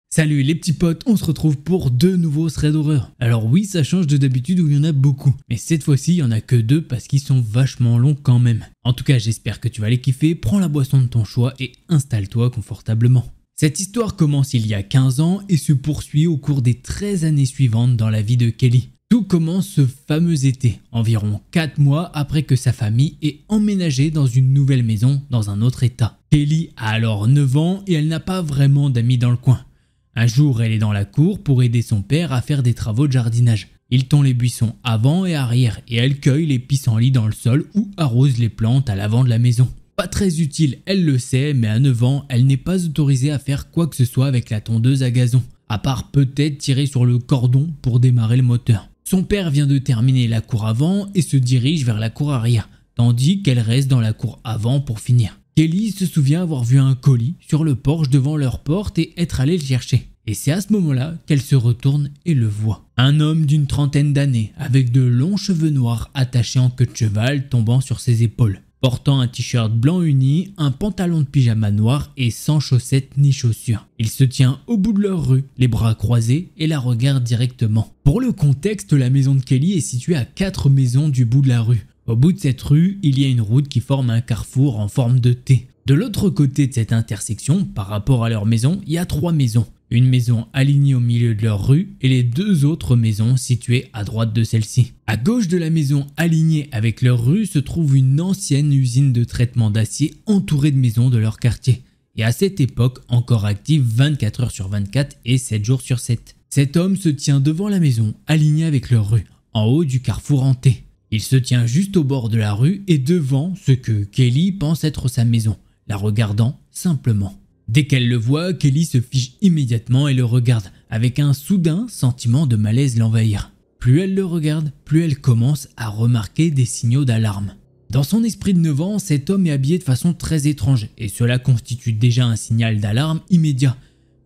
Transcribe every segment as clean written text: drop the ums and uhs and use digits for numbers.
Salut les petits potes, on se retrouve pour deux nouveaux threads d'horreur. Alors oui, ça change de d'habitude où il y en a beaucoup, mais cette fois-ci il y en a que deux parce qu'ils sont vachement longs quand même. En tout cas j'espère que tu vas les kiffer, prends la boisson de ton choix et installe-toi confortablement. Cette histoire commence il y a 15 ans et se poursuit au cours des 13 années suivantes dans la vie de Kelly. Tout commence ce fameux été, environ 4 mois après que sa famille ait emménagé dans une nouvelle maison dans un autre état. Kelly a alors 9 ans et elle n'a pas vraiment d'amis dans le coin. Un jour, elle est dans la cour pour aider son père à faire des travaux de jardinage. Il tond les buissons avant et arrière et elle cueille les pissenlits dans le sol ou arrose les plantes à l'avant de la maison. Pas très utile, elle le sait, mais à 9 ans, elle n'est pas autorisée à faire quoi que ce soit avec la tondeuse à gazon, à part peut-être tirer sur le cordon pour démarrer le moteur. Son père vient de terminer la cour avant et se dirige vers la cour arrière, tandis qu'elle reste dans la cour avant pour finir. Kelly se souvient avoir vu un colis sur le porche devant leur porte et être allée le chercher. Et c'est à ce moment-là qu'elle se retourne et le voit. Un homme d'une trentaine d'années, avec de longs cheveux noirs attachés en queue de cheval tombant sur ses épaules, portant un t-shirt blanc uni, un pantalon de pyjama noir et sans chaussettes ni chaussures. Il se tient au bout de leur rue, les bras croisés et la regarde directement. Pour le contexte, la maison de Kelly est située à 4 maisons du bout de la rue. Au bout de cette rue, il y a une route qui forme un carrefour en forme de T. De l'autre côté de cette intersection, par rapport à leur maison, il y a 3 maisons. Une maison alignée au milieu de leur rue et les 2 autres maisons situées à droite de celle-ci. À gauche de la maison alignée avec leur rue se trouve une ancienne usine de traitement d'acier entourée de maisons de leur quartier. Et à cette époque encore active 24 heures sur 24 et 7 jours sur 7. Cet homme se tient devant la maison alignée avec leur rue, en haut du carrefour en T. Il se tient juste au bord de la rue et devant ce que Kelly pense être sa maison, la regardant simplement. Dès qu'elle le voit, Kelly se fige immédiatement et le regarde, avec un soudain sentiment de malaise l'envahir. Plus elle le regarde, plus elle commence à remarquer des signaux d'alarme. Dans son esprit de 9 ans, cet homme est habillé de façon très étrange et cela constitue déjà un signal d'alarme immédiat.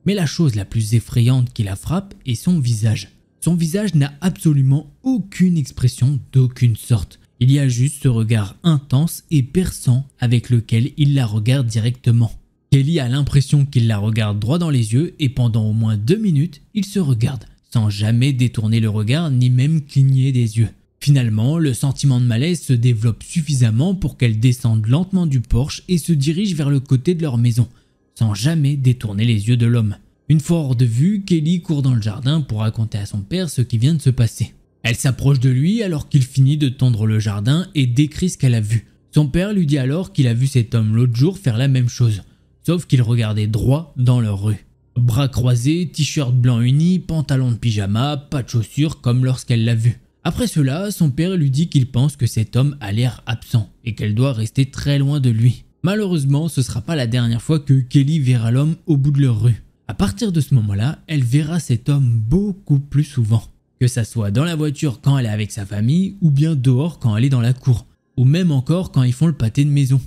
Mais la chose la plus effrayante qui la frappe est son visage. Son visage n'a absolument aucune expression d'aucune sorte. Il y a juste ce regard intense et perçant avec lequel il la regarde directement. Kelly a l'impression qu'il la regarde droit dans les yeux et pendant au moins 2 minutes, il se regarde, sans jamais détourner le regard ni même cligner des yeux. Finalement, le sentiment de malaise se développe suffisamment pour qu'elle descende lentement du porche et se dirige vers le côté de leur maison, sans jamais détourner les yeux de l'homme. Une fois hors de vue, Kelly court dans le jardin pour raconter à son père ce qui vient de se passer. Elle s'approche de lui alors qu'il finit de tondre le jardin et décrit ce qu'elle a vu. Son père lui dit alors qu'il a vu cet homme l'autre jour faire la même chose, sauf qu'il regardait droit dans leur rue. Bras croisés, t-shirt blanc uni, pantalon de pyjama, pas de chaussures comme lorsqu'elle l'a vu. Après cela, son père lui dit qu'il pense que cet homme a l'air absent et qu'elle doit rester très loin de lui. Malheureusement, ce sera pas la dernière fois que Kelly verra l'homme au bout de leur rue. À partir de ce moment-là, elle verra cet homme beaucoup plus souvent. Que ça soit dans la voiture quand elle est avec sa famille ou bien dehors quand elle est dans la cour. Ou même encore quand ils font le pâté de maison.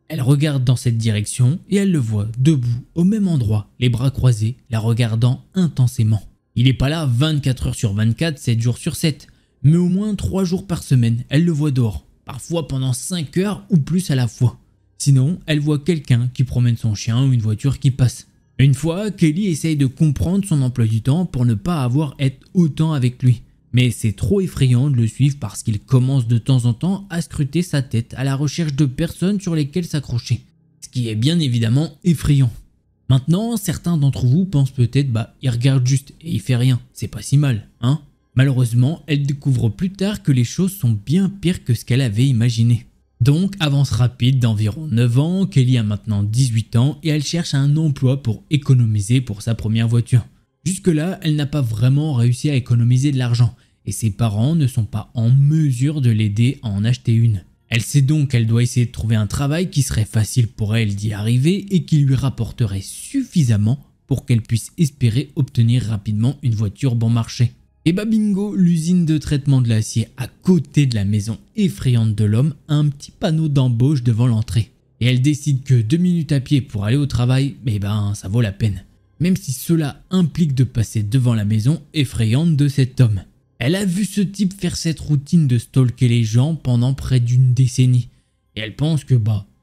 Elle regarde dans cette direction et elle le voit debout au même endroit, les bras croisés, la regardant intensément. Il n'est pas là 24 heures sur 24, 7 jours sur 7. Mais au moins 3 jours par semaine, elle le voit dehors. Parfois pendant 5 heures ou plus à la fois. Sinon, elle voit quelqu'un qui promène son chien ou une voiture qui passe. Une fois, Kelly essaye de comprendre son emploi du temps pour ne pas avoir à être autant avec lui. Mais c'est trop effrayant de le suivre parce qu'il commence de temps en temps à scruter sa tête à la recherche de personnes sur lesquelles s'accrocher. Ce qui est bien évidemment effrayant. Maintenant, certains d'entre vous pensent peut-être il regarde juste et il fait rien, c'est pas si mal, hein? Malheureusement, elle découvre plus tard que les choses sont bien pires que ce qu'elle avait imaginé. Donc, avance rapide d'environ 9 ans, Kelly a maintenant 18 ans et elle cherche un emploi pour économiser pour sa première voiture. Jusque-là, elle n'a pas vraiment réussi à économiser de l'argent et ses parents ne sont pas en mesure de l'aider à en acheter une. Elle sait donc qu'elle doit essayer de trouver un travail qui serait facile pour elle d'y arriver et qui lui rapporterait suffisamment pour qu'elle puisse espérer obtenir rapidement une voiture bon marché. Et bingo, l'usine de traitement de l'acier à côté de la maison effrayante de l'homme a un petit panneau d'embauche devant l'entrée. Et elle décide que 2 minutes à pied pour aller au travail, ça vaut la peine. Même si cela implique de passer devant la maison effrayante de cet homme. Elle a vu ce type faire cette routine de stalker les gens pendant près d'1 décennie. Et elle pense que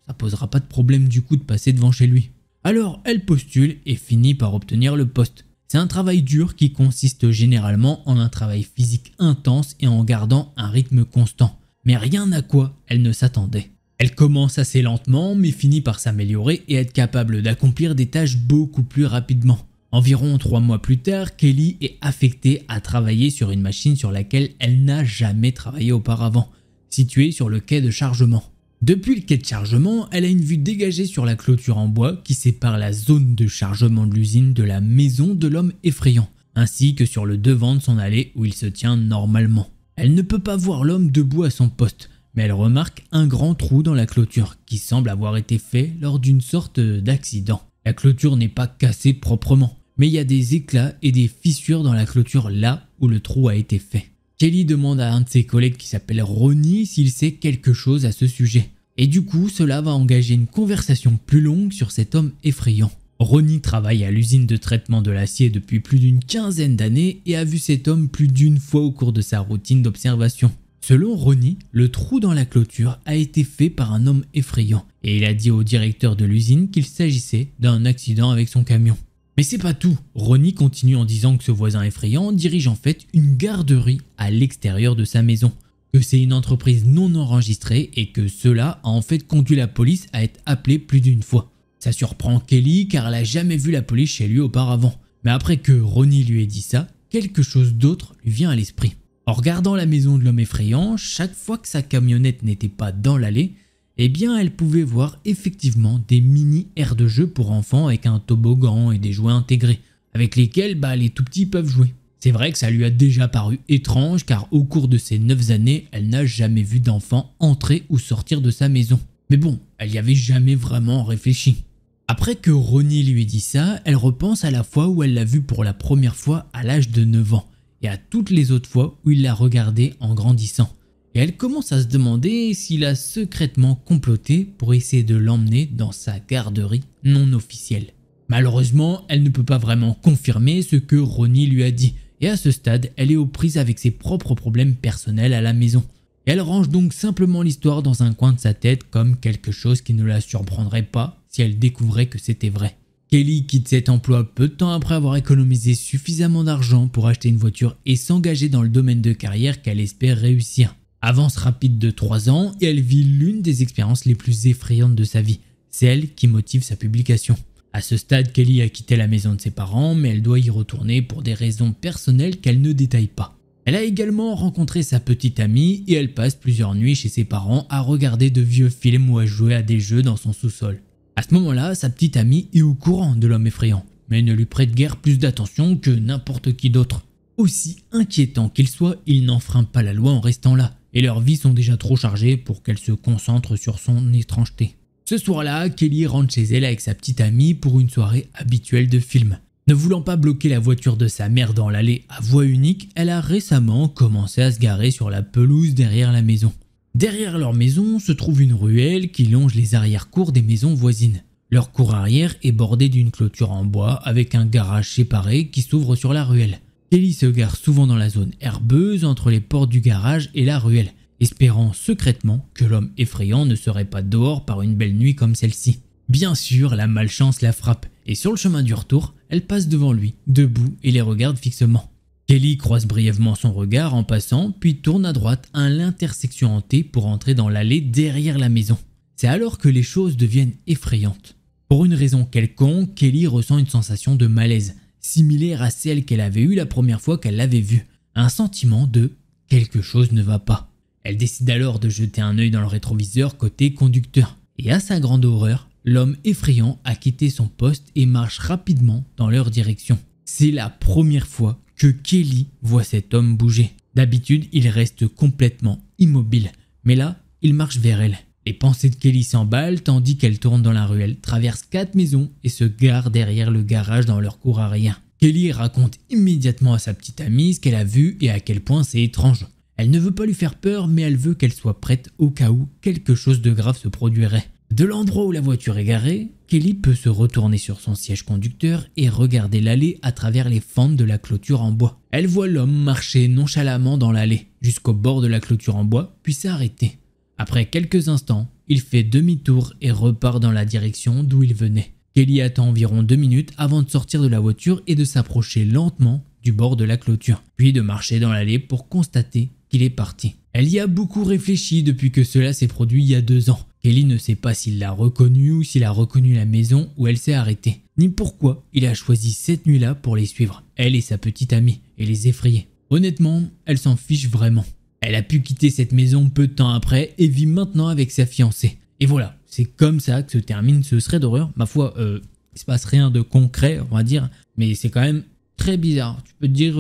ça posera pas de problème du coup de passer devant chez lui. Alors elle postule et finit par obtenir le poste. C'est un travail dur qui consiste généralement en un travail physique intense et en gardant un rythme constant. Mais rien à quoi elle ne s'attendait. Elle commence assez lentement mais finit par s'améliorer et être capable d'accomplir des tâches beaucoup plus rapidement. Environ 3 mois plus tard, Kelly est affectée à travailler sur une machine sur laquelle elle n'a jamais travaillé auparavant, située sur le quai de chargement. Depuis le quai de chargement, elle a une vue dégagée sur la clôture en bois qui sépare la zone de chargement de l'usine de la maison de l'homme effrayant, ainsi que sur le devant de son allée où il se tient normalement. Elle ne peut pas voir l'homme debout à son poste, mais elle remarque un grand trou dans la clôture qui semble avoir été fait lors d'une sorte d'accident. La clôture n'est pas cassée proprement, mais il y a des éclats et des fissures dans la clôture là où le trou a été fait. Kelly demande à un de ses collègues qui s'appelle Ronnie s'il sait quelque chose à ce sujet. Et du coup, cela va engager une conversation plus longue sur cet homme effrayant. Ronnie travaille à l'usine de traitement de l'acier depuis plus d'une quinzaine d'années et a vu cet homme plus d'une fois au cours de sa routine d'observation. Selon Ronnie, le trou dans la clôture a été fait par un homme effrayant et il a dit au directeur de l'usine qu'il s'agissait d'un accident avec son camion. Mais c'est pas tout, Ronnie continue en disant que ce voisin effrayant dirige en fait une garderie à l'extérieur de sa maison, que c'est une entreprise non enregistrée et que cela a en fait conduit la police à être appelée plus d'une fois. Ça surprend Kelly car elle a jamais vu la police chez lui auparavant, mais après que Ronnie lui ait dit ça, quelque chose d'autre lui vient à l'esprit. En regardant la maison de l'homme effrayant, chaque fois que sa camionnette n'était pas dans l'allée, eh bien elle pouvait voir effectivement des mini aires de jeu pour enfants avec un toboggan et des jouets intégrés, avec lesquels les tout petits peuvent jouer. C'est vrai que ça lui a déjà paru étrange car au cours de ces 9 années, elle n'a jamais vu d'enfant entrer ou sortir de sa maison. Mais bon, elle n'y avait jamais vraiment réfléchi. Après que Ronnie lui ait dit ça, elle repense à la fois où elle l'a vu pour la première fois à l'âge de 9 ans et à toutes les autres fois où il l'a regardé en grandissant. Et elle commence à se demander s'il a secrètement comploté pour essayer de l'emmener dans sa garderie non officielle. Malheureusement, elle ne peut pas vraiment confirmer ce que Ronnie lui a dit, et à ce stade, elle est aux prises avec ses propres problèmes personnels à la maison. Et elle range donc simplement l'histoire dans un coin de sa tête comme quelque chose qui ne la surprendrait pas si elle découvrait que c'était vrai. Kelly quitte cet emploi peu de temps après avoir économisé suffisamment d'argent pour acheter une voiture et s'engager dans le domaine de carrière qu'elle espère réussir. Avance rapide de 3 ans et elle vit l'une des expériences les plus effrayantes de sa vie, celle qui motive sa publication. À ce stade, Kelly a quitté la maison de ses parents, mais elle doit y retourner pour des raisons personnelles qu'elle ne détaille pas. Elle a également rencontré sa petite amie et elle passe plusieurs nuits chez ses parents à regarder de vieux films ou à jouer à des jeux dans son sous-sol. À ce moment-là, sa petite amie est au courant de l'homme effrayant, mais ne lui prête guère plus d'attention que n'importe qui d'autre. Aussi inquiétant qu'il soit, il n'enfreint pas la loi en restant là, et leurs vies sont déjà trop chargées pour qu'elle se concentre sur son étrangeté. Ce soir-là, Kelly rentre chez elle avec sa petite amie pour une soirée habituelle de film. Ne voulant pas bloquer la voiture de sa mère dans l'allée à voie unique, elle a récemment commencé à se garer sur la pelouse derrière la maison. Derrière leur maison se trouve une ruelle qui longe les arrière-cours des maisons voisines. Leur cour arrière est bordée d'une clôture en bois avec un garage séparé qui s'ouvre sur la ruelle. Kelly se gare souvent dans la zone herbeuse entre les portes du garage et la ruelle, espérant secrètement que l'homme effrayant ne serait pas dehors par une belle nuit comme celle-ci. Bien sûr, la malchance la frappe et sur le chemin du retour, elle passe devant lui, debout et les regarde fixement. Kelly croise brièvement son regard en passant, puis tourne à droite à l'intersection hantée pour entrer dans l'allée derrière la maison. C'est alors que les choses deviennent effrayantes. Pour une raison quelconque, Kelly ressent une sensation de malaise, similaire à celle qu'elle avait eue la première fois qu'elle l'avait vu. Un sentiment de « quelque chose ne va pas ». Elle décide alors de jeter un œil dans le rétroviseur côté conducteur. Et à sa grande horreur, l'homme effrayant a quitté son poste et marche rapidement dans leur direction. C'est la première fois que Kelly voit cet homme bouger. D'habitude, il reste complètement immobile, mais là, il marche vers elle. Les pensées de Kelly s'emballent tandis qu'elle tourne dans la ruelle, traverse 4 maisons et se gare derrière le garage dans leur cour arrière. Kelly raconte immédiatement à sa petite amie ce qu'elle a vu et à quel point c'est étrange. Elle ne veut pas lui faire peur, mais elle veut qu'elle soit prête au cas où quelque chose de grave se produirait. De l'endroit où la voiture est garée, Kelly peut se retourner sur son siège conducteur et regarder l'allée à travers les fentes de la clôture en bois. Elle voit l'homme marcher nonchalamment dans l'allée, jusqu'au bord de la clôture en bois, puis s'arrêter. Après quelques instants, il fait demi-tour et repart dans la direction d'où il venait. Kelly attend environ 2 minutes avant de sortir de la voiture et de s'approcher lentement du bord de la clôture, puis de marcher dans l'allée pour constater qu'il est parti. Elle y a beaucoup réfléchi depuis que cela s'est produit il y a 2 ans. Kelly ne sait pas s'il l'a reconnu ou s'il a reconnu la maison où elle s'est arrêtée, ni pourquoi il a choisi cette nuit-là pour les suivre, elle et sa petite amie, et les effrayer. Honnêtement, elle s'en fiche vraiment. Elle a pu quitter cette maison peu de temps après et vit maintenant avec sa fiancée. Et voilà, c'est comme ça que se termine ce thread d'horreur. Ma foi, il se passe rien de concret, on va dire, mais c'est quand même très bizarre. Tu peux te dire,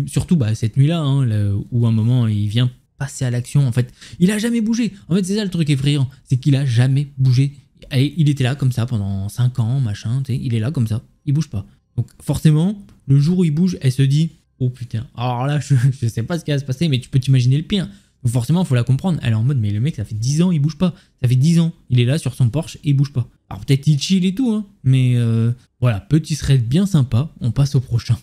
surtout cette nuit-là, où à un moment il vient passer à l'action. En fait, il a jamais bougé. En fait, c'est ça le truc effrayant, c'est qu'il a jamais bougé. Et il était là comme ça pendant 5 ans, machin, tu sais, il est là comme ça, il bouge pas. Donc forcément, le jour où il bouge, elle se dit, oh putain, alors là, je sais pas ce qui va se passer, mais tu peux t'imaginer le pire. Donc forcément, il faut la comprendre. Elle est en mode, mais le mec, ça fait 10 ans, il bouge pas. Ça fait 10 ans, il est là sur son Porsche et il bouge pas. Alors peut-être il chill et tout, hein, mais voilà, petit thread bien sympa, on passe au prochain.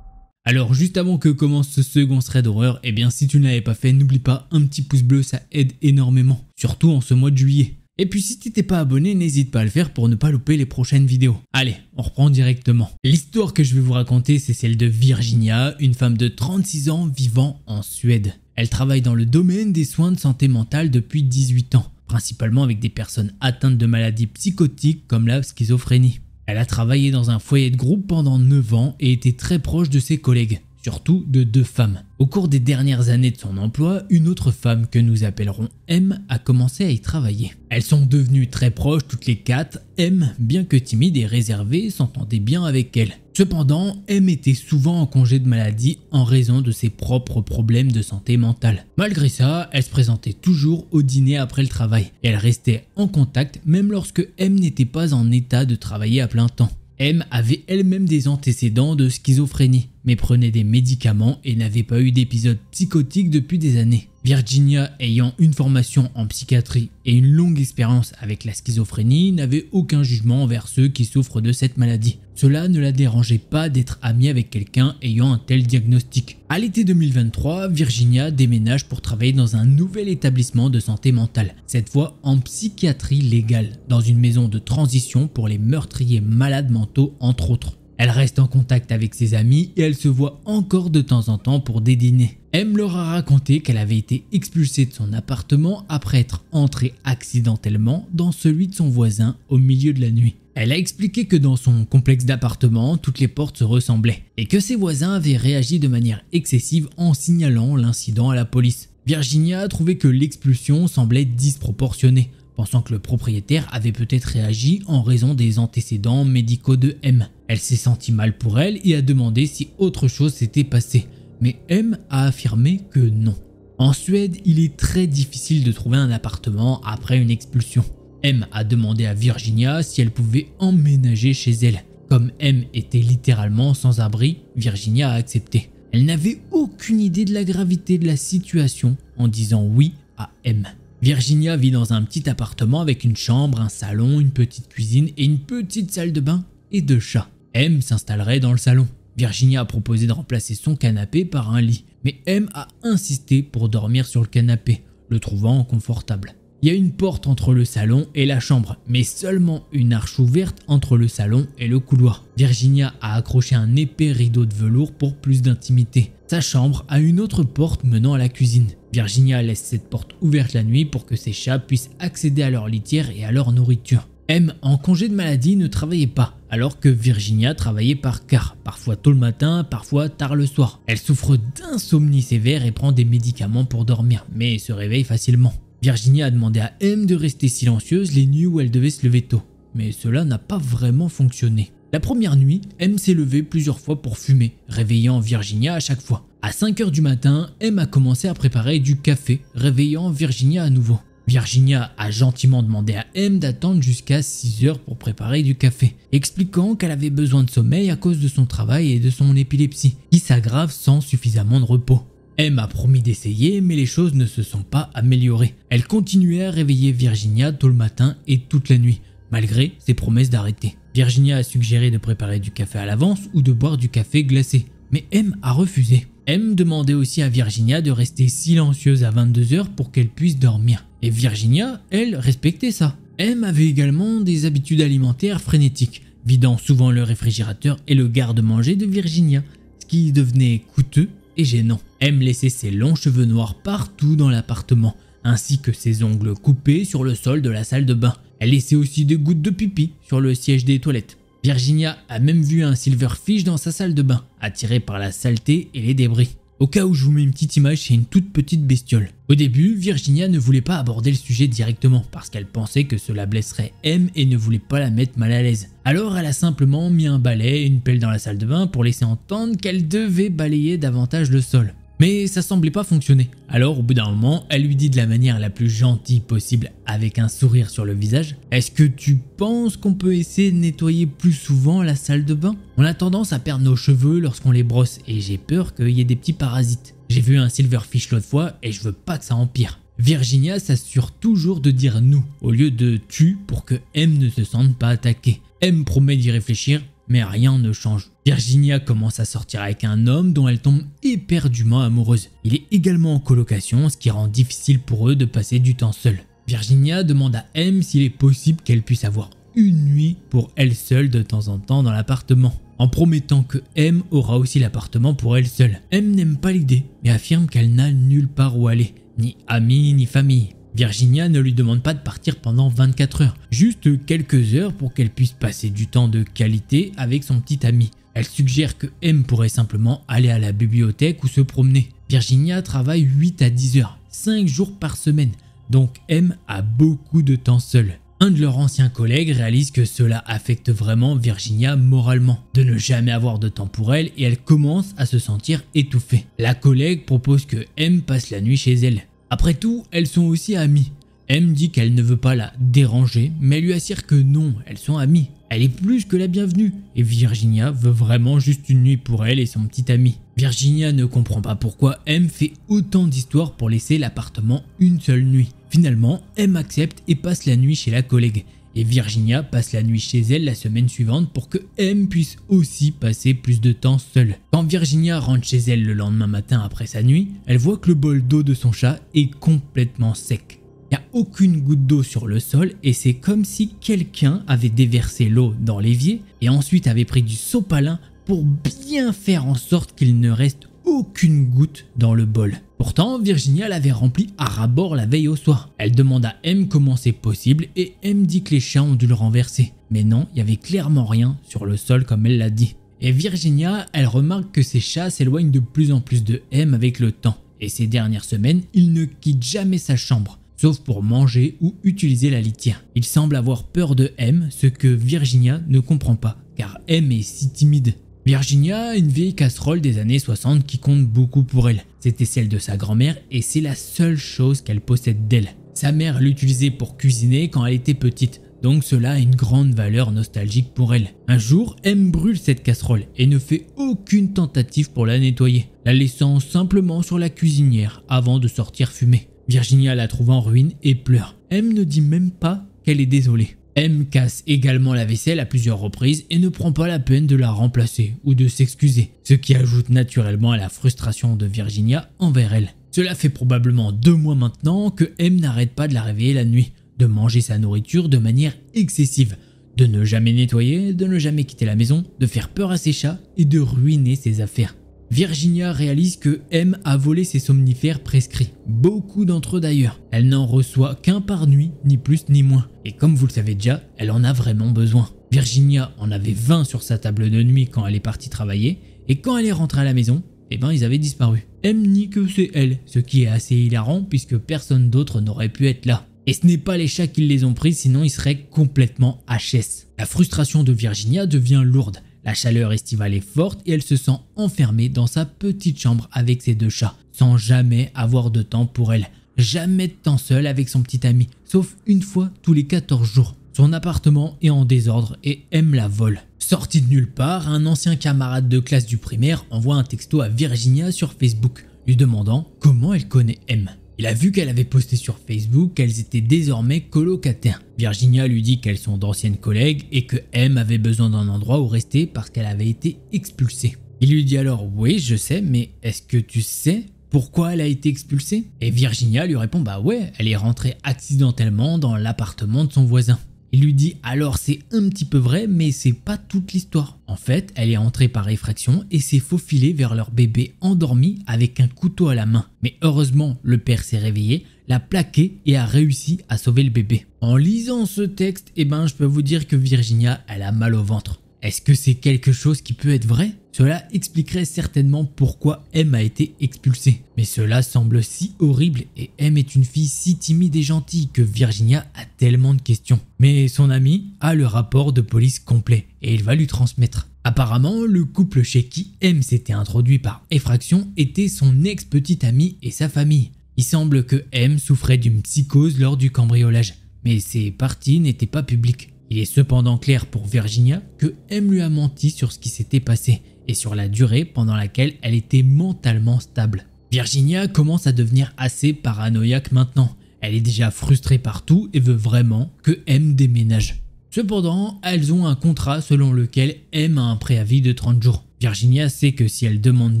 Alors juste avant que commence ce second thread d'horreur, eh bien si tu ne l'avais pas fait, n'oublie pas un petit pouce bleu, ça aide énormément, surtout en ce mois de juillet. Et puis si t'étais pas abonné, n'hésite pas à le faire pour ne pas louper les prochaines vidéos. Allez, on reprend directement. L'histoire que je vais vous raconter, c'est celle de Virginia, une femme de 36 ans vivant en Suède. Elle travaille dans le domaine des soins de santé mentale depuis 18 ans, principalement avec des personnes atteintes de maladies psychotiques comme la schizophrénie. Elle a travaillé dans un foyer de groupe pendant 9 ans et était très proche de ses collègues, surtout de 2 femmes. Au cours des dernières années de son emploi, une autre femme que nous appellerons M a commencé à y travailler. Elles sont devenues très proches toutes les 4. M, bien que timide et réservée, s'entendait bien avec elle. Cependant, M était souvent en congé de maladie en raison de ses propres problèmes de santé mentale. Malgré ça, elle se présentait toujours au dîner après le travail et elle restait en contact même lorsque M n'était pas en état de travailler à plein temps. M avait elle-même des antécédents de schizophrénie, mais prenait des médicaments et n'avait pas eu d'épisode psychotique depuis des années. Virginia, ayant une formation en psychiatrie et une longue expérience avec la schizophrénie, n'avait aucun jugement envers ceux qui souffrent de cette maladie. Cela ne la dérangeait pas d'être amie avec quelqu'un ayant un tel diagnostic. À l'été 2023, Virginia déménage pour travailler dans un nouvel établissement de santé mentale, cette fois en psychiatrie légale, dans une maison de transition pour les meurtriers malades mentaux entre autres. Elle reste en contact avec ses amis et elle se voit encore de temps en temps pour des dîners. M leur a raconté qu'elle avait été expulsée de son appartement après être entrée accidentellement dans celui de son voisin au milieu de la nuit. Elle a expliqué que dans son complexe d'appartements, toutes les portes se ressemblaient et que ses voisins avaient réagi de manière excessive en signalant l'incident à la police. Virginia a trouvé que l'expulsion semblait disproportionnée, pensant que le propriétaire avait peut-être réagi en raison des antécédents médicaux de M. Elle s'est sentie mal pour elle et a demandé si autre chose s'était passé, mais M a affirmé que non. En Suède, il est très difficile de trouver un appartement après une expulsion. M a demandé à Virginia si elle pouvait emménager chez elle. Comme M était littéralement sans abri, Virginia a accepté. Elle n'avait aucune idée de la gravité de la situation en disant oui à M. Virginia vit dans un petit appartement avec une chambre, un salon, une petite cuisine et une petite salle de bain et 2 chats. M s'installerait dans le salon. Virginia a proposé de remplacer son canapé par un lit, mais M a insisté pour dormir sur le canapé, le trouvant confortable. Il y a une porte entre le salon et la chambre, mais seulement une arche ouverte entre le salon et le couloir. Virginia a accroché un épais rideau de velours pour plus d'intimité. Sa chambre a une autre porte menant à la cuisine. Virginia laisse cette porte ouverte la nuit pour que ses chats puissent accéder à leur litière et à leur nourriture. M, en congé de maladie, ne travaillait pas, alors que Virginia travaillait par quart, parfois tôt le matin, parfois tard le soir. Elle souffre d'insomnie sévère et prend des médicaments pour dormir, mais se réveille facilement. Virginia a demandé à M de rester silencieuse les nuits où elle devait se lever tôt, mais cela n'a pas vraiment fonctionné. La première nuit, M s'est levée plusieurs fois pour fumer, réveillant Virginia à chaque fois. À 5 h du matin, M a commencé à préparer du café, réveillant Virginia à nouveau. Virginia a gentiment demandé à M d'attendre jusqu'à 6 h pour préparer du café, expliquant qu'elle avait besoin de sommeil à cause de son travail et de son épilepsie, qui s'aggrave sans suffisamment de repos. M a promis d'essayer, mais les choses ne se sont pas améliorées. Elle continuait à réveiller Virginia tôt le matin et toute la nuit, malgré ses promesses d'arrêter. Virginia a suggéré de préparer du café à l'avance ou de boire du café glacé, mais M a refusé. M demandait aussi à Virginia de rester silencieuse à 22h pour qu'elle puisse dormir. Et Virginia, elle, respectait ça. M avait également des habitudes alimentaires frénétiques, vidant souvent le réfrigérateur et le garde-manger de Virginia, ce qui devenait coûteux et gênant. M laissait ses longs cheveux noirs partout dans l'appartement, ainsi que ses ongles coupés sur le sol de la salle de bain. Elle laissait aussi des gouttes de pipi sur le siège des toilettes. Virginia a même vu un silverfish dans sa salle de bain, attiré par la saleté et les débris. Au cas où je vous mets une petite image, c'est une toute petite bestiole. Au début, Virginia ne voulait pas aborder le sujet directement parce qu'elle pensait que cela blesserait M et ne voulait pas la mettre mal à l'aise. Alors elle a simplement mis un balai et une pelle dans la salle de bain pour laisser entendre qu'elle devait balayer davantage le sol. Mais ça semblait pas fonctionner. Alors au bout d'un moment, elle lui dit de la manière la plus gentille possible avec un sourire sur le visage: est-ce que tu penses qu'on peut essayer de nettoyer plus souvent la salle de bain? On a tendance à perdre nos cheveux lorsqu'on les brosse et j'ai peur qu'il y ait des petits parasites. J'ai vu un silverfish l'autre fois et je veux pas que ça empire. Virginia s'assure toujours de dire nous au lieu de tu pour que M ne se sente pas attaqué. M promet d'y réfléchir, mais rien ne change. Virginia commence à sortir avec un homme dont elle tombe éperdument amoureuse. Il est également en colocation, ce qui rend difficile pour eux de passer du temps seul. Virginia demande à M s'il est possible qu'elle puisse avoir une nuit pour elle seule de temps en temps dans l'appartement, en promettant que M aura aussi l'appartement pour elle seule. M n'aime pas l'idée, mais affirme qu'elle n'a nulle part où aller, ni amis ni famille. Virginia ne lui demande pas de partir pendant 24 heures, juste quelques heures pour qu'elle puisse passer du temps de qualité avec son petit ami. Elle suggère que M pourrait simplement aller à la bibliothèque ou se promener. Virginia travaille 8 à 10 heures, 5 jours par semaine, donc M a beaucoup de temps seule. Un de leurs anciens collègues réalise que cela affecte vraiment Virginia moralement, de ne jamais avoir de temps pour elle et elle commence à se sentir étouffée. La collègue propose que M passe la nuit chez elle. Après tout, elles sont aussi amies. M dit qu'elle ne veut pas la déranger, mais elle lui assure que non, elles sont amies. Elle est plus que la bienvenue et Virginia veut vraiment juste une nuit pour elle et son petit ami. Virginia ne comprend pas pourquoi M fait autant d'histoires pour laisser l'appartement une seule nuit. Finalement, M accepte et passe la nuit chez la collègue. Et Virginia passe la nuit chez elle la semaine suivante pour que M puisse aussi passer plus de temps seule. Quand Virginia rentre chez elle le lendemain matin après sa nuit, elle voit que le bol d'eau de son chat est complètement sec. Il n'y a aucune goutte d'eau sur le sol et c'est comme si quelqu'un avait déversé l'eau dans l'évier et ensuite avait pris du sopalin pour bien faire en sorte qu'il ne reste aucune goutte dans le bol. Pourtant, Virginia l'avait rempli à ras-bord la veille au soir. Elle demande à M comment c'est possible et M dit que les chats ont dû le renverser. Mais non, il y avait clairement rien sur le sol comme elle l'a dit. Et Virginia, elle remarque que ses chats s'éloignent de plus en plus de M avec le temps. Et ces dernières semaines, il ne quitte jamais sa chambre, sauf pour manger ou utiliser la litière. Il semble avoir peur de M, ce que Virginia ne comprend pas, car M est si timide. Virginia a une vieille casserole des années 60 qui compte beaucoup pour elle. C'était celle de sa grand-mère et c'est la seule chose qu'elle possède d'elle. Sa mère l'utilisait pour cuisiner quand elle était petite, donc cela a une grande valeur nostalgique pour elle. Un jour, M brûle cette casserole et ne fait aucune tentative pour la nettoyer, la laissant simplement sur la cuisinière avant de sortir fumer. Virginia la trouve en ruine et pleure. M ne dit même pas qu'elle est désolée. M casse également la vaisselle à plusieurs reprises et ne prend pas la peine de la remplacer ou de s'excuser, ce qui ajoute naturellement à la frustration de Virginia envers elle. Cela fait probablement 2 mois maintenant que M n'arrête pas de la réveiller la nuit, de manger sa nourriture de manière excessive, de ne jamais nettoyer, de ne jamais quitter la maison, de faire peur à ses chats et de ruiner ses affaires. Virginia réalise que M a volé ses somnifères prescrits, beaucoup d'entre eux d'ailleurs. Elle n'en reçoit qu'un par nuit, ni plus ni moins. Et comme vous le savez déjà, elle en a vraiment besoin. Virginia en avait 20 sur sa table de nuit quand elle est partie travailler, et quand elle est rentrée à la maison, ils avaient disparu. M nie que c'est elle, ce qui est assez hilarant puisque personne d'autre n'aurait pu être là. Et ce n'est pas les chats qui les ont pris, sinon ils seraient complètement HS. La frustration de Virginia devient lourde. La chaleur estivale est forte et elle se sent enfermée dans sa petite chambre avec ses 2 chats, sans jamais avoir de temps pour elle. Jamais de temps seul avec son petit ami, sauf une fois tous les 14 jours. Son appartement est en désordre et M la vole. Sorti de nulle part, un ancien camarade de classe du primaire envoie un texto à Virginia sur Facebook, lui demandant comment elle connaît M. Il a vu qu'elle avait posté sur Facebook qu'elles étaient désormais colocataires. Virginia lui dit qu'elles sont d'anciennes collègues et que M avait besoin d'un endroit où rester parce qu'elle avait été expulsée. Il lui dit alors « Oui, je sais, mais est-ce que tu sais pourquoi elle a été expulsée ?» Et Virginia lui répond « Bah ouais, elle est rentrée accidentellement dans l'appartement de son voisin. » Il lui dit alors c'est un petit peu vrai mais c'est pas toute l'histoire. En fait, elle est entrée par effraction et s'est faufilée vers leur bébé endormi avec un couteau à la main. Mais heureusement, le père s'est réveillé, l'a plaqué et a réussi à sauver le bébé. En lisant ce texte, je peux vous dire que Virginia, elle a mal au ventre. Est-ce que c'est quelque chose qui peut être vrai? Cela expliquerait certainement pourquoi M a été expulsée. Mais cela semble si horrible et M est une fille si timide et gentille que Virginia a tellement de questions. Mais son ami a le rapport de police complet et il va lui transmettre. Apparemment, le couple chez qui M s'était introduit par effraction était son ex-petite amie et sa famille. Il semble que M souffrait d'une psychose lors du cambriolage, mais ses parties n'étaient pas publiques. Il est cependant clair pour Virginia que M lui a menti sur ce qui s'était passé et sur la durée pendant laquelle elle était mentalement stable. Virginia commence à devenir assez paranoïaque maintenant. Elle est déjà frustrée par tout et veut vraiment que M déménage. Cependant, elles ont un contrat selon lequel M a un préavis de 30 jours. Virginia sait que si elle demande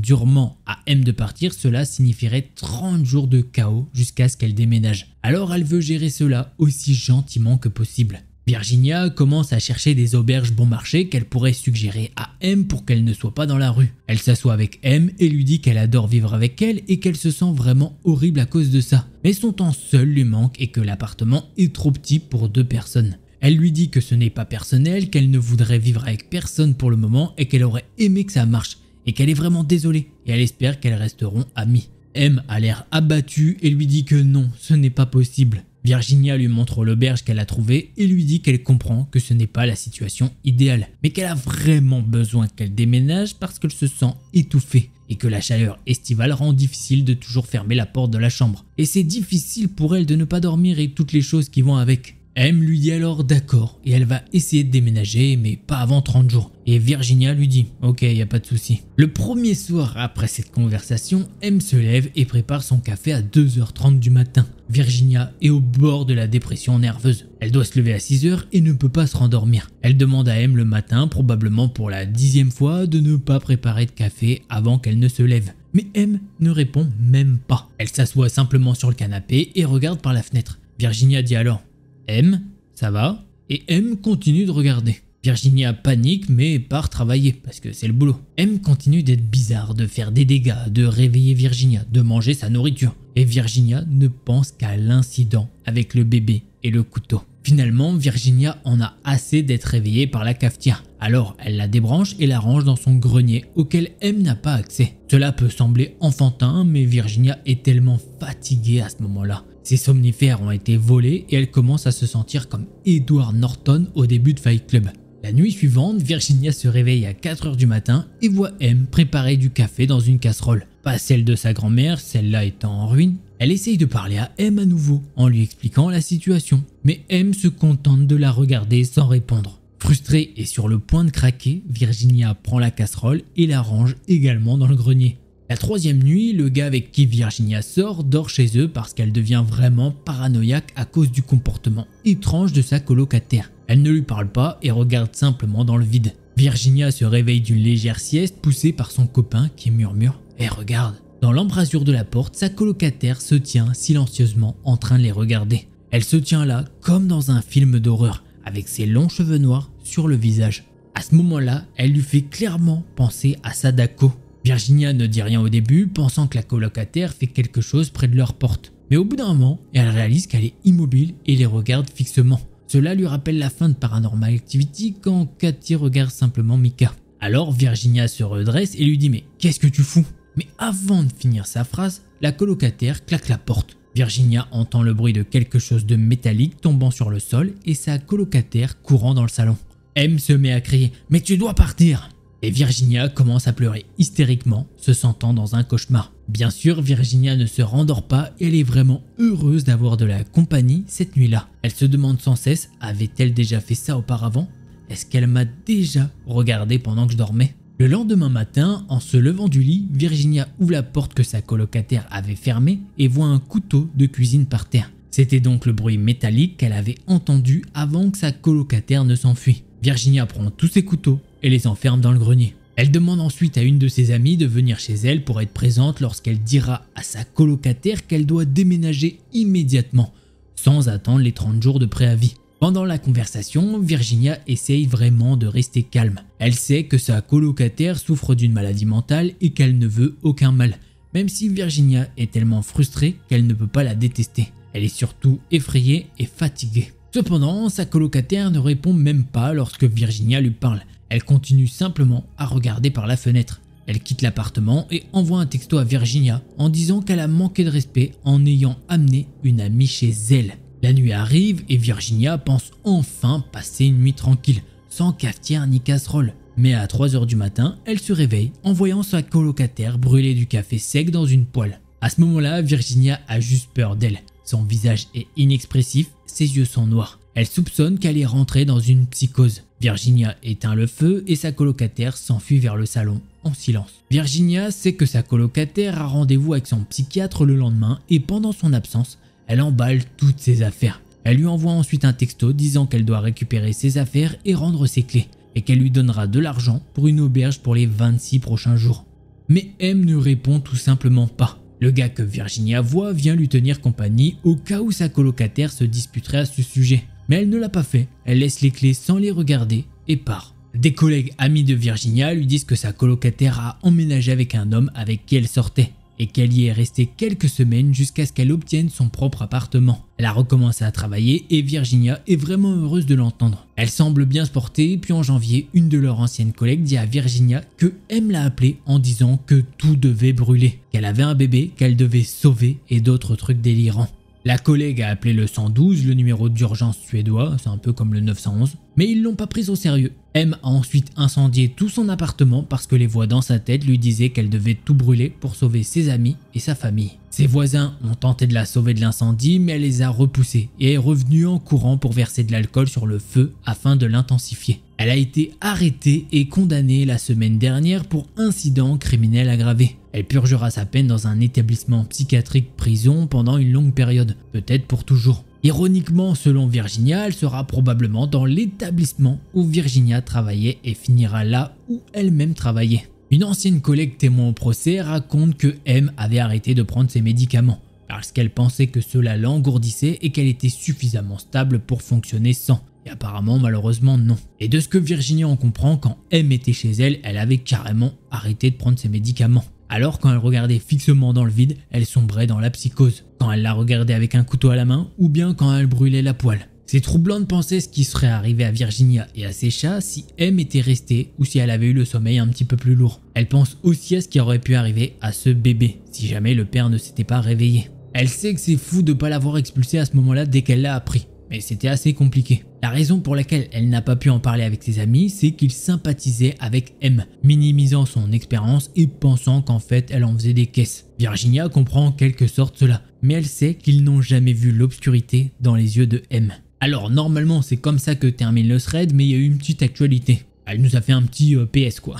durement à M de partir, cela signifierait 30 jours de chaos jusqu'à ce qu'elle déménage. Alors elle veut gérer cela aussi gentiment que possible. Virginia commence à chercher des auberges bon marché qu'elle pourrait suggérer à M pour qu'elle ne soit pas dans la rue. Elle s'assoit avec M et lui dit qu'elle adore vivre avec elle et qu'elle se sent vraiment horrible à cause de ça. Mais son temps seul lui manque et que l'appartement est trop petit pour 2 personnes. Elle lui dit que ce n'est pas personnel, qu'elle ne voudrait vivre avec personne pour le moment et qu'elle aurait aimé que ça marche et qu'elle est vraiment désolée et elle espère qu'elles resteront amies. M a l'air abattue et lui dit que non, ce n'est pas possible. Virginia lui montre l'auberge qu'elle a trouvée et lui dit qu'elle comprend que ce n'est pas la situation idéale, mais qu'elle a vraiment besoin qu'elle déménage parce qu'elle se sent étouffée et que la chaleur estivale rend difficile de toujours fermer la porte de la chambre. Et c'est difficile pour elle de ne pas dormir et toutes les choses qui vont avec. M lui dit alors d'accord et elle va essayer de déménager mais pas avant 30 jours. Et Virginia lui dit ok, y a pas de souci. Le premier soir après cette conversation, M se lève et prépare son café à 2h30 du matin. Virginia est au bord de la dépression nerveuse. Elle doit se lever à 6h et ne peut pas se rendormir. Elle demande à M le matin, probablement pour la 10e fois, de ne pas préparer de café avant qu'elle ne se lève. Mais M ne répond même pas. Elle s'assoit simplement sur le canapé et regarde par la fenêtre. Virginia dit alors M, ça va? Et M continue de regarder. Virginia panique mais part travailler parce que c'est le boulot. M continue d'être bizarre, de faire des dégâts, de réveiller Virginia, de manger sa nourriture. Et Virginia ne pense qu'à l'incident avec le bébé et le couteau. Finalement, Virginia en a assez d'être réveillée par la cafetière. Alors elle la débranche et la range dans son grenier auquel M n'a pas accès. Cela peut sembler enfantin mais Virginia est tellement fatiguée à ce moment-là. Ses somnifères ont été volés et elle commence à se sentir comme Edward Norton au début de Fight Club. La nuit suivante, Virginia se réveille à 4h du matin et voit M préparer du café dans une casserole. Pas celle de sa grand-mère, celle-là étant en ruine. Elle essaye de parler à M à nouveau en lui expliquant la situation. Mais M se contente de la regarder sans répondre. Frustrée et sur le point de craquer, Virginia prend la casserole et la range également dans le grenier. La 3e nuit, le gars avec qui Virginia sort dort chez eux parce qu'elle devient vraiment paranoïaque à cause du comportement étrange de sa colocataire. Elle ne lui parle pas et regarde simplement dans le vide. Virginia se réveille d'une légère sieste poussée par son copain qui murmure « Eh regarde !» Dans l'embrasure de la porte, sa colocataire se tient silencieusement en train de les regarder. Elle se tient là comme dans un film d'horreur avec ses longs cheveux noirs sur le visage. À ce moment-là, elle lui fait clairement penser à Sadako. Virginia ne dit rien au début, pensant que la colocataire fait quelque chose près de leur porte. Mais au bout d'un moment, elle réalise qu'elle est immobile et les regarde fixement. Cela lui rappelle la fin de Paranormal Activity quand Cathy regarde simplement Mika. Alors Virginia se redresse et lui dit « Mais qu'est-ce que tu fous ?» Mais avant de finir sa phrase, la colocataire claque la porte. Virginia entend le bruit de quelque chose de métallique tombant sur le sol et sa colocataire courant dans le salon. M se met à crier « Mais tu dois partir !» Et Virginia commence à pleurer hystériquement, se sentant dans un cauchemar. Bien sûr, Virginia ne se rendort pas et elle est vraiment heureuse d'avoir de la compagnie cette nuit-là. Elle se demande sans cesse, avait-elle déjà fait ça auparavant? Est-ce qu'elle m'a déjà regardé pendant que je dormais? Le lendemain matin, en se levant du lit, Virginia ouvre la porte que sa colocataire avait fermée et voit un couteau de cuisine par terre. C'était donc le bruit métallique qu'elle avait entendu avant que sa colocataire ne s'enfuit. Virginia prend tous ses couteaux et les enferme dans le grenier. Elle demande ensuite à une de ses amies de venir chez elle pour être présente lorsqu'elle dira à sa colocataire qu'elle doit déménager immédiatement, sans attendre les 30 jours de préavis. Pendant la conversation, Virginia essaye vraiment de rester calme. Elle sait que sa colocataire souffre d'une maladie mentale et qu'elle ne veut aucun mal, même si Virginia est tellement frustrée qu'elle ne peut pas la détester. Elle est surtout effrayée et fatiguée. Cependant, sa colocataire ne répond même pas lorsque Virginia lui parle. Elle continue simplement à regarder par la fenêtre. Elle quitte l'appartement et envoie un texto à Virginia en disant qu'elle a manqué de respect en ayant amené une amie chez elle. La nuit arrive et Virginia pense enfin passer une nuit tranquille, sans cafetière ni casserole. Mais à 3 h du matin, elle se réveille en voyant sa colocataire brûler du café sec dans une poêle. À ce moment-là, Virginia a juste peur d'elle. Son visage est inexpressif, ses yeux sont noirs. Elle soupçonne qu'elle est rentrée dans une psychose. Virginia éteint le feu et sa colocataire s'enfuit vers le salon en silence. Virginia sait que sa colocataire a rendez-vous avec son psychiatre le lendemain et pendant son absence, elle emballe toutes ses affaires. Elle lui envoie ensuite un texto disant qu'elle doit récupérer ses affaires et rendre ses clés et qu'elle lui donnera de l'argent pour une auberge pour les 26 prochains jours. Mais M ne répond tout simplement pas. Le gars que Virginia voit vient lui tenir compagnie au cas où sa colocataire se disputerait à ce sujet. Mais elle ne l'a pas fait, elle laisse les clés sans les regarder et part. Des collègues amis de Virginia lui disent que sa colocataire a emménagé avec un homme avec qui elle sortait et qu'elle y est restée quelques semaines jusqu'à ce qu'elle obtienne son propre appartement. Elle a recommencé à travailler et Virginia est vraiment heureuse de l'entendre. Elle semble bien se porter, puis en janvier, une de leurs anciennes collègues dit à Virginia que M l'a appelée en disant que tout devait brûler, qu'elle avait un bébé, qu'elle devait sauver et d'autres trucs délirants. La collègue a appelé le 112, le numéro d'urgence suédois, c'est un peu comme le 911, mais ils l'ont pas prise au sérieux. M a ensuite incendié tout son appartement parce que les voix dans sa tête lui disaient qu'elle devait tout brûler pour sauver ses amis et sa famille. Ses voisins ont tenté de la sauver de l'incendie, mais elle les a repoussés et est revenue en courant pour verser de l'alcool sur le feu afin de l'intensifier. Elle a été arrêtée et condamnée la semaine dernière pour incident criminel aggravé. Elle purgera sa peine dans un établissement psychiatrique prison pendant une longue période, peut-être pour toujours. Ironiquement, selon Virginia, elle sera probablement dans l'établissement où Virginia travaillait et finira là où elle-même travaillait. Une ancienne collègue témoin au procès raconte que M avait arrêté de prendre ses médicaments parce qu'elle pensait que cela l'engourdissait et qu'elle était suffisamment stable pour fonctionner sans. Et apparemment, malheureusement, non. Et de ce que Virginia en comprend, quand M était chez elle, elle avait carrément arrêté de prendre ses médicaments. Alors quand elle regardait fixement dans le vide, elle sombrait dans la psychose. Quand elle la regardait avec un couteau à la main ou bien quand elle brûlait la poêle. C'est troublant de penser ce qui serait arrivé à Virginia et à ses chats si M était restée ou si elle avait eu le sommeil un petit peu plus lourd. Elle pense aussi à ce qui aurait pu arriver à ce bébé si jamais le père ne s'était pas réveillé. Elle sait que c'est fou de ne pas l'avoir expulsé à ce moment-là dès qu'elle l'a appris. Mais c'était assez compliqué. La raison pour laquelle elle n'a pas pu en parler avec ses amis, c'est qu'il sympathisait avec M, minimisant son expérience et pensant qu'en fait elle en faisait des caisses. Virginia comprend en quelque sorte cela, mais elle sait qu'ils n'ont jamais vu l'obscurité dans les yeux de M. Alors normalement c'est comme ça que termine le thread, mais il y a eu une petite actualité. Elle nous a fait un petit PS quoi.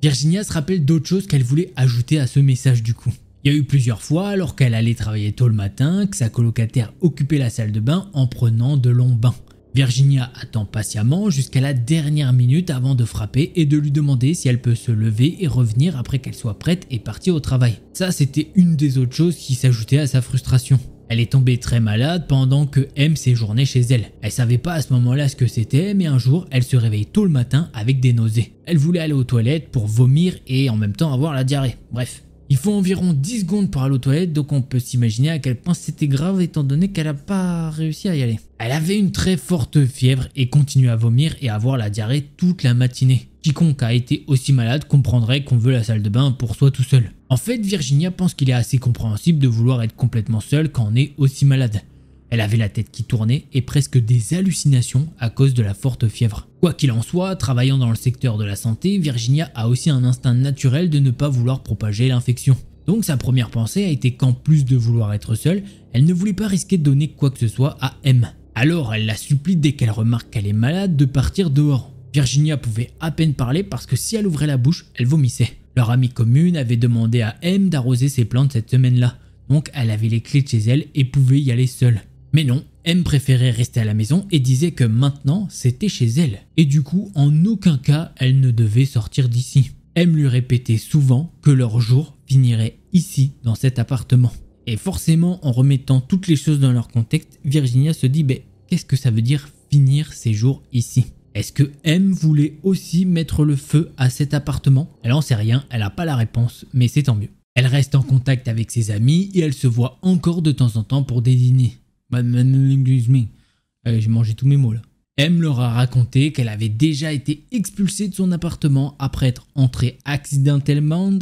Virginia se rappelle d'autres choses qu'elle voulait ajouter à ce message du coup. Il y a eu plusieurs fois, alors qu'elle allait travailler tôt le matin, que sa colocataire occupait la salle de bain en prenant de longs bains. Virginia attend patiemment jusqu'à la dernière minute avant de frapper et de lui demander si elle peut se lever et revenir après qu'elle soit prête et partie au travail. Ça, c'était une des autres choses qui s'ajoutait à sa frustration. Elle est tombée très malade pendant que M séjournait chez elle. Elle savait pas à ce moment-là ce que c'était, mais un jour, elle se réveille tôt le matin avec des nausées. Elle voulait aller aux toilettes pour vomir et en même temps avoir la diarrhée. Bref. Il faut environ 10 secondes pour aller aux toilettes, donc on peut s'imaginer à quel point c'était grave étant donné qu'elle n'a pas réussi à y aller. Elle avait une très forte fièvre et continue à vomir et à avoir la diarrhée toute la matinée. Quiconque a été aussi malade comprendrait qu'on veut la salle de bain pour soi tout seul. En fait, Virginia pense qu'il est assez compréhensible de vouloir être complètement seule quand on est aussi malade. Elle avait la tête qui tournait et presque des hallucinations à cause de la forte fièvre. Quoi qu'il en soit, travaillant dans le secteur de la santé, Virginia a aussi un instinct naturel de ne pas vouloir propager l'infection. Donc sa première pensée a été qu'en plus de vouloir être seule, elle ne voulait pas risquer de donner quoi que ce soit à M. Alors elle la supplie dès qu'elle remarque qu'elle est malade de partir dehors. Virginia pouvait à peine parler parce que si elle ouvrait la bouche, elle vomissait. Leur amie commune avait demandé à M d'arroser ses plantes cette semaine-là, donc elle avait les clés de chez elle et pouvait y aller seule. Mais non, M préférait rester à la maison et disait que maintenant c'était chez elle. Et du coup, en aucun cas, elle ne devait sortir d'ici. M lui répétait souvent que leur jour finirait ici, dans cet appartement. Et forcément, en remettant toutes les choses dans leur contexte, Virginia se dit qu'est-ce que ça veut dire finir ses jours ici? Est-ce que M voulait aussi mettre le feu à cet appartement? Elle en sait rien, elle n'a pas la réponse, mais c'est tant mieux. Elle reste en contact avec ses amis et elle se voit encore de temps en temps pour des dîners. J'ai mangé tous mes mots là. M leur a raconté qu'elle avait déjà été expulsée de son appartement après être entrée accidentellement.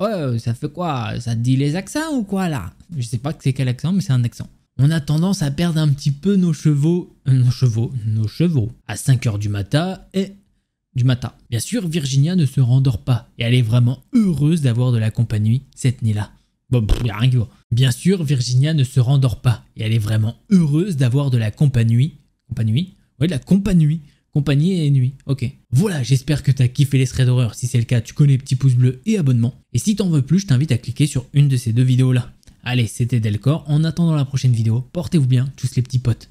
Ouais, ça fait quoi? Ça te dit les accents ou quoi là? Je sais pas que c'est quel accent, mais c'est un accent. On a tendance à perdre un petit peu nos chevaux à 5h du matin et du matin. Bien sûr, Virginia ne se rendort pas et elle est vraiment heureuse d'avoir de la compagnie cette nuit-là. Bon, y a rien qui va. Bien sûr, Virginia ne se rendort pas et elle est vraiment heureuse d'avoir de la compagnie. Compagnie? Ouais, de la compagnie. Compagnie et nuit, ok. Voilà, j'espère que t'as kiffé les threads d'horreur. Si c'est le cas, tu connais petit pouce bleu et abonnement. Et si t'en veux plus, je t'invite à cliquer sur une de ces deux vidéos là. Allez, c'était Delcor. En attendant la prochaine vidéo, portez-vous bien, tous les petits potes.